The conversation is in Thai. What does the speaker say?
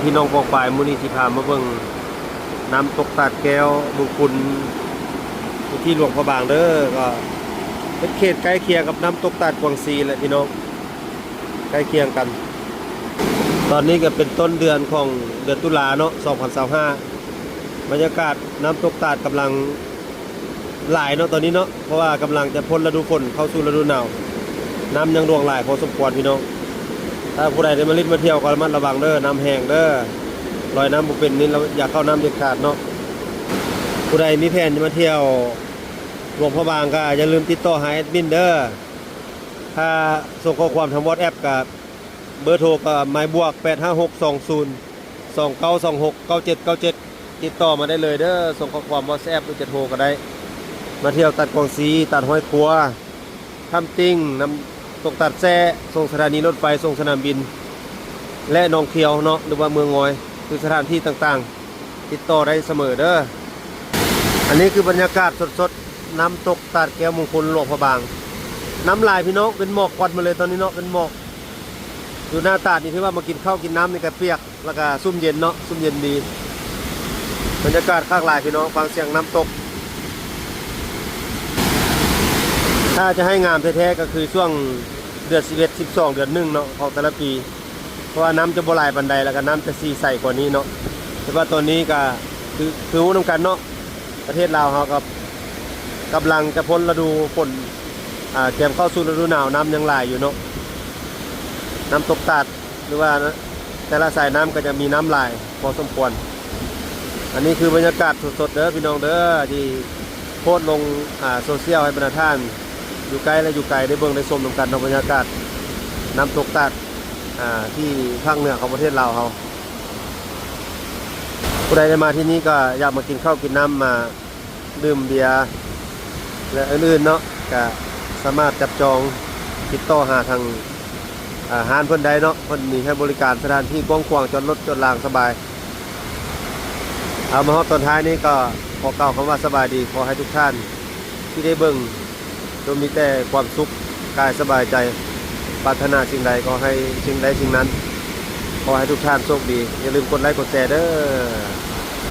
พี่น้องปองปายมื้อนี้สิพามาเบิ่งน้ำตกตาดแก้วบุญคุณที่หลวงพระบางเด้อก็เป็นเขตใกล้เคียงกับน้ำตกตาดกวางซีแหละพี่น้องใกล้เคียงกันตอนนี้ก็เป็นต้นเดือนของเดือนตุลาเนาะ2025บรรยากาศน้ำตกตาดกำลังหลายเนาะตอนนี้เนาะเพราะว่ากำลังจะพ้นฤดูฝนเข้าสู่ฤดูหนาวน้ำยังร่วงหลายพอสมควรพี่น้องถ้าผู้ใดได้มาลิ้นมาเที่ยวก็ระมัดระวังเด้อน้ำแห้งเด้อลอยน้ำบุเป็นนี่เราอยากเข้าน้ำเด็ดขาดเนาะผู้ใดมีแผนจะมาเที่ยวหลวงพระบางก็อย่าลืมติดต่อหาแอดมินเด้อถ้าส่งข้อความทาง WhatsApp กับเบอร์โทรก็หมายบวก8562029269797ติดต่อมาได้เลยเด้อส่งข้อความ WhatsApp หรือจะโทรก็ได้มาเที่ยวตัดกองสีตัดห้อยครัวทำติ้งนำตกตัดแซ่ส่งสถานีรถไฟส่งสนามบินและหนองเขียวเนาะหรือว่าเมืองงอยคือสถานที่ต่างๆติดต่อได้เสมอเด้ออันนี้คือบรรยากาศสดๆน้ำตกตาดแก้วมงคลหลวงพระบางน้ำลายพี่น้องเป็นหมอกควันมาเลยตอนนี้เนาะเป็นหมอกอยู่หน้าตาดนี่ที่ว่ามากินข้าวกินน้ำนี่ก็เปียกแล้วก็ซุ่มเย็นเนาะซุ่มเย็นดีบรรยากาศข้างลายพี่น้องฟังเสียงน้ำตกถ้าจะให้งามแท้ๆก็คือช่วงเดือน11 12เดือน1เนาะของแต่ละปีเพราะว่าน้ำจะบ่หลายบันไดแล้วก็น้ำจะซีใสกว่านี้เนาะแต่ว่าตอนนี้ก็คือรู้นำกันเนาะประเทศลาวเขากับกำลังจะพ้นฤดูฝนเตรียมเข้าสู่ฤดูหนาวน้ำยังหลายอยู่เนาะน้ำตกตาดหรือว่าแต่ละสายน้ำก็จะมีน้ำหลายพอสมควรอันนี้คือบรรยากาศสดๆเด้อพี่น้องเด้อที่โพสต์ลงโซเชียลให้บรรดาท่านอยู่ไกลและอยู่ไกลได้เบิ่งได้ชมนำกันในบรรยากาศน้ำตกตาดที่ภาคเหนือของประเทศลาวเขาผู้ใดได้มาที่นี้ก็อยากมากินข้าวกินน้ำมาดื่มเบียร์และอื่นๆเนาะก็สามารถจับจองติดต่อหาทางห้างเพิ่นได้เนาะเพิ่นมีให้บริการสถานที่กว้างๆจอดรถจอดรางสบายเอามาฮอดตอนท้ายนี้ก็ขอกล่าวคำว่าสบายดีขอให้ทุกท่านที่ได้เบิ่งจงมีแต่ความสุขกายสบายใจปรารถนาสิ่งใดก็ให้สิ่งใดสิ่งนั้นขอให้ทุกท่านโชคดีอย่าลืมกดไลค์กดแชร์เด้อ